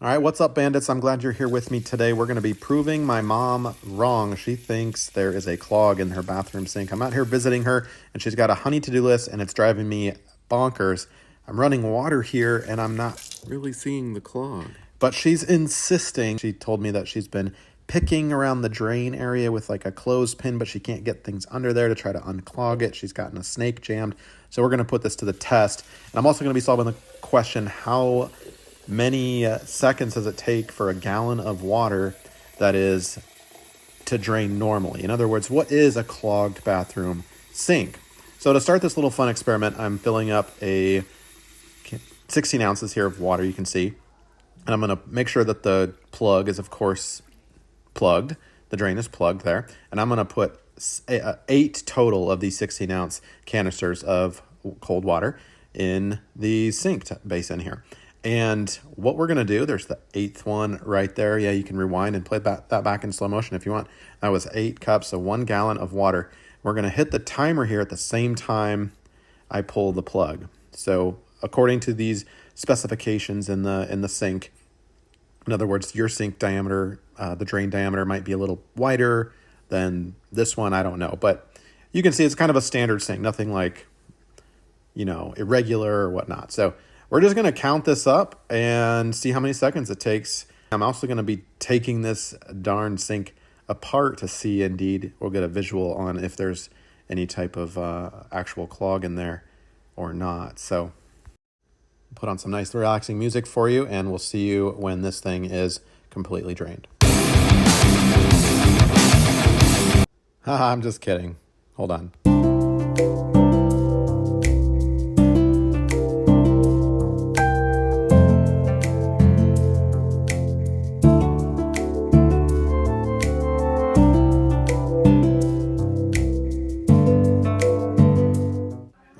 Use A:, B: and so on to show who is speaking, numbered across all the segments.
A: All right, what's up, bandits? I'm glad you're here with me today. We're going to be proving my mom wrong. She thinks there is a clog in her bathroom sink. I'm out here visiting her, and she's got a honey to-do list, and it's driving me bonkers. I'm running water here, and I'm not
B: really seeing the clog.
A: But she's insisting. She told me that she's been picking around the drain area with like a clothespin, but she can't get things under there to try to unclog it. She's gotten a snake jammed. So we're going to put this to the test. And I'm also going to be solving the question, how many seconds does it take for a gallon of water that is to drain normally? In other words, what is a clogged bathroom sink? So to start this little fun experiment, I'm filling up a 16 ounces here of water, you can see. And I'm going to make sure that the plug is, of course, plugged. The drain is plugged there. And I'm going to put 8 total of these 16-ounce canisters of cold water in the sink basin here. And what we're going to do, there's the 8th one right there. Yeah, you can rewind and play that back in slow motion if you want. That was 8 cups, so 1 gallon of water. We're going to hit the timer here at the same time I pull the plug. So according to these specifications in the sink, in other words, your sink diameter, the drain diameter might be a little wider than this one. I don't know. But you can see it's kind of a standard sink, nothing like, irregular or whatnot. So we're just going to count this up and see how many seconds it takes. I'm also going to be taking this darn sink apart to see, indeed, we'll get a visual on if there's any type of actual clog in there or not. So put on some nice relaxing music for you, and we'll see you when this thing is completely drained. Haha, I'm just kidding. Hold on.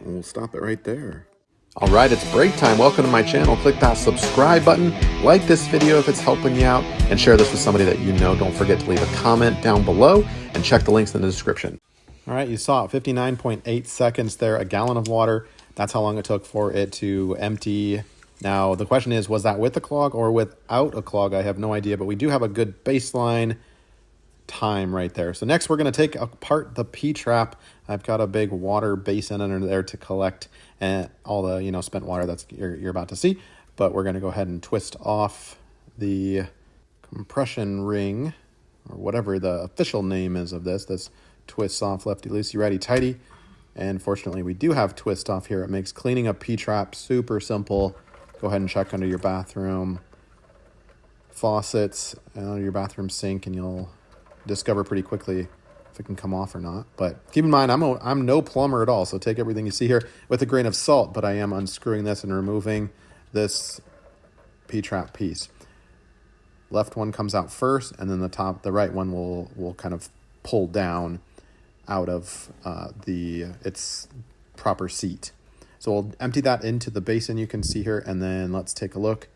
B: We'll stop it right there.
A: All right, it's break time. Welcome to my channel. Click that subscribe button, like this video if it's helping you out, and share this with somebody that you know. Don't forget to leave a comment down below and check the links in the description. All right, you saw it, 59.8 seconds there, a gallon of water. That's how long it took for it to empty. Now, the question is, was that with a clog or without a clog? I have no idea, but we do have a good baseline time right there. So next we're going to take apart the P-trap. I've got a big water basin under there to collect all the spent water that's you're about to see, but we're going to go ahead and twist off the compression ring, or whatever the official name is of this twists off lefty loosey righty tighty. And fortunately we do have twist off here. It makes cleaning a P-trap super simple. Go ahead and check under your bathroom faucets and under your bathroom sink, and you'll discover pretty quickly if it can come off or not. But keep in mind, I'm no plumber at all, so take everything you see here with a grain of salt, but I am unscrewing this and removing this P-trap piece. Left one comes out first, and then the right one will kind of pull down out of its proper seat. So we'll empty that into the basin you can see here, and then let's take a look.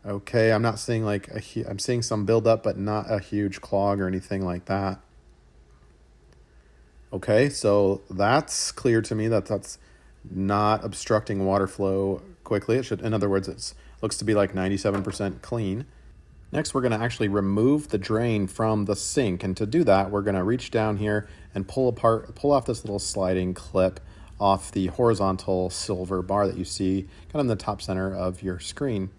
A: Okay, I'm not seeing I'm seeing some buildup, but not a huge clog or anything like that. Okay, so that's clear to me that that's not obstructing water flow quickly. It should, in other words, it looks to be like 97% clean. Next, we're going to actually remove the drain from the sink, and to do that, we're going to reach down here and pull off this little sliding clip off the horizontal silver bar that you see kind of in the top center of your screen.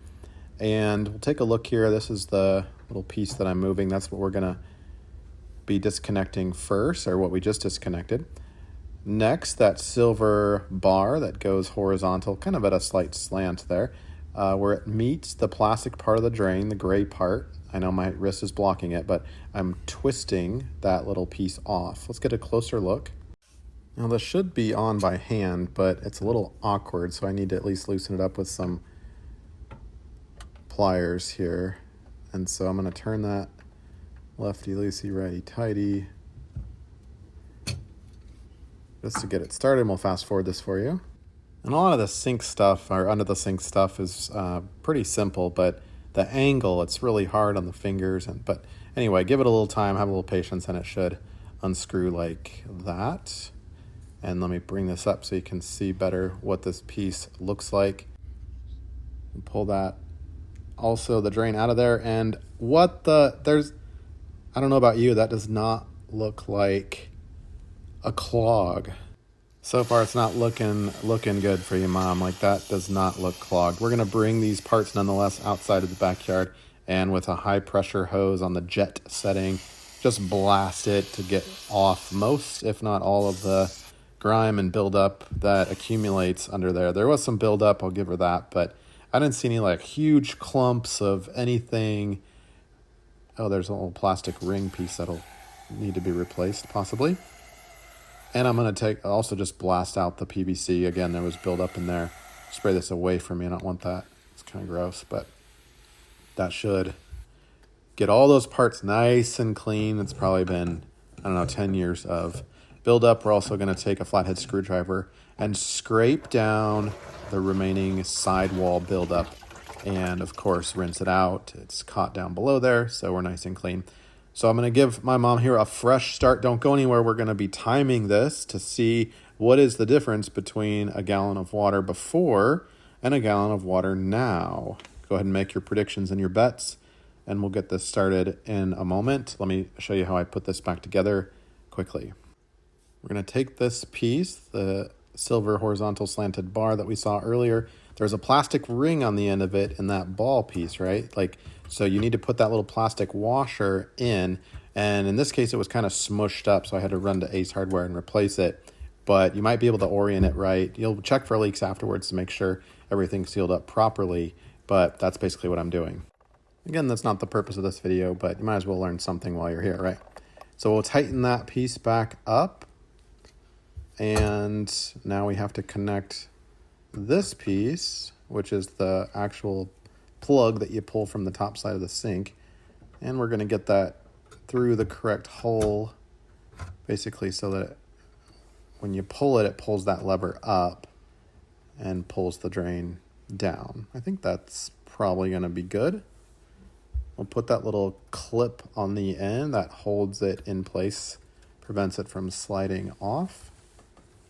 A: And we'll take a look here. This is the little piece that I'm moving. That's what we're going to be disconnecting first, or what we just disconnected. Next, that silver bar that goes horizontal, kind of at a slight slant there, where it meets the plastic part of the drain, the gray part. I know my wrist is blocking it, but I'm twisting that little piece off. Let's get a closer look. Now, this should be on by hand, but it's a little awkward, so I need to at least loosen it up with some pliers here. And so I'm going to turn that lefty loosey righty tighty just to get it started, and we'll fast forward this for you. And a lot of the sink stuff, or under the sink stuff, is pretty simple, but the angle, it's really hard on the fingers. But anyway, give it a little time, have a little patience, and it should unscrew like that. And let me bring this up so you can see better what this piece looks like. And pull that also the drain out of there. And I don't know about you, that does not look like a clog. So far, it's not looking good for you, Mom. Like, that does not look clogged. We're going to bring these parts nonetheless outside of the backyard, and with a high-pressure hose on the jet setting, just blast it to get off most, if not all, of the grime and buildup that accumulates under there. There was some buildup, I'll give her that, but I didn't see any, like, huge clumps of anything. Oh, there's a little plastic ring piece that'll need to be replaced, possibly. And I'm going to also just blast out the PVC. Again, there was buildup in there. Spray this away from me. I don't want that. It's kind of gross, but that should get all those parts nice and clean. It's probably been, 10 years of buildup. We're also going to take a flathead screwdriver and scrape down the remaining sidewall buildup. And, of course, rinse it out. It's caught down below there, so we're nice and clean. So I'm going to give my mom here a fresh start. Don't go anywhere. We're going to be timing this to see what is the difference between a gallon of water before and a gallon of water now. Go ahead and make your predictions and your bets, and we'll get this started in a moment. Let me show you how I put this back together quickly. We're going to take this piece, the silver horizontal slanted bar that we saw earlier. There's a plastic ring on the end of it in that ball piece, right? So you need to put that little plastic washer in, and in this case it was kind of smushed up, so I had to run to Ace Hardware and replace it. But you might be able to orient it right. You'll check for leaks afterwards to make sure everything's sealed up properly, but that's basically what I'm doing. Again, that's not the purpose of this video, but you might as well learn something while you're here, right? So we'll tighten that piece back up, and now we have to connect this piece, which is the actual plug that you pull from the top side of the sink, and we're going to get that through the correct hole, basically, so that when you pull it, it pulls that lever up and pulls the drain down. I think that's probably going to be good. We'll put that little clip on the end that holds it in place, prevents it from sliding off,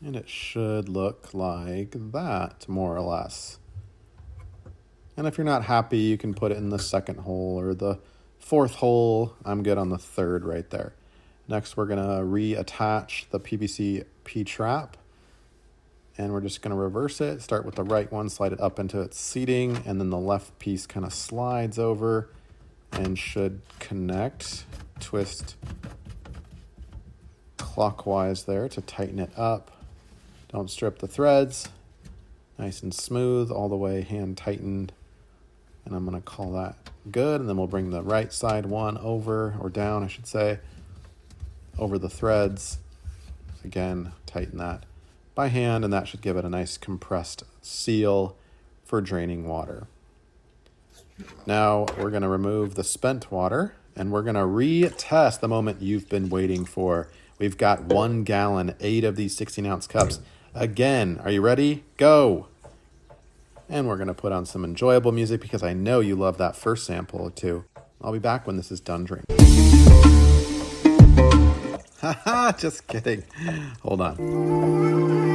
A: and it should look like that, more or less. And if you're not happy, you can put it in the second hole or the fourth hole. I'm good on the third right there. Next, we're going to reattach the PVC P-trap. And we're just going to reverse it. Start with the right one, slide it up into its seating, and then the left piece kind of slides over and should connect. Twist clockwise there to tighten it up. Don't strip the threads. Nice and smooth all the way, hand tightened. And I'm going to call that good. And then we'll bring the right side one over, or down, I should say, over the threads. Again, tighten that by hand, and that should give it a nice compressed seal for draining water. Now we're going to remove the spent water, and we're going to retest the moment you've been waiting for. We've got 1 gallon, 8 of these 16-ounce cups. Again, are you ready? Go! And we're going to put on some enjoyable music because I know you love that first sample or two. I'll be back when this is done drinking. Haha, just kidding. Hold on.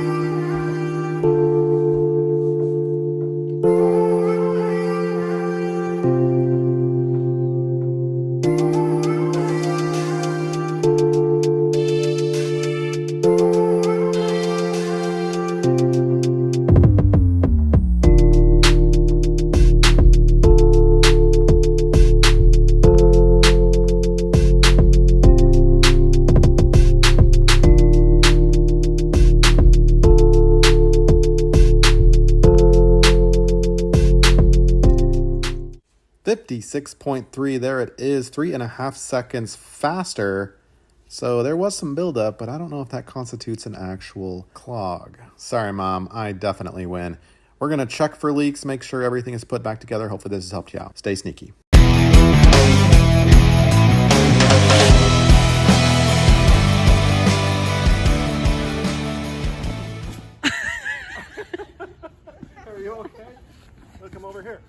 A: .3, there it is, 3.5 seconds faster. So there was some buildup, but I don't know if that constitutes an actual clog. Sorry, Mom, I definitely win. We're going to check for leaks, make sure everything is put back together. Hopefully this has helped you out. Stay sneaky.
C: Are you okay? Look, come over here.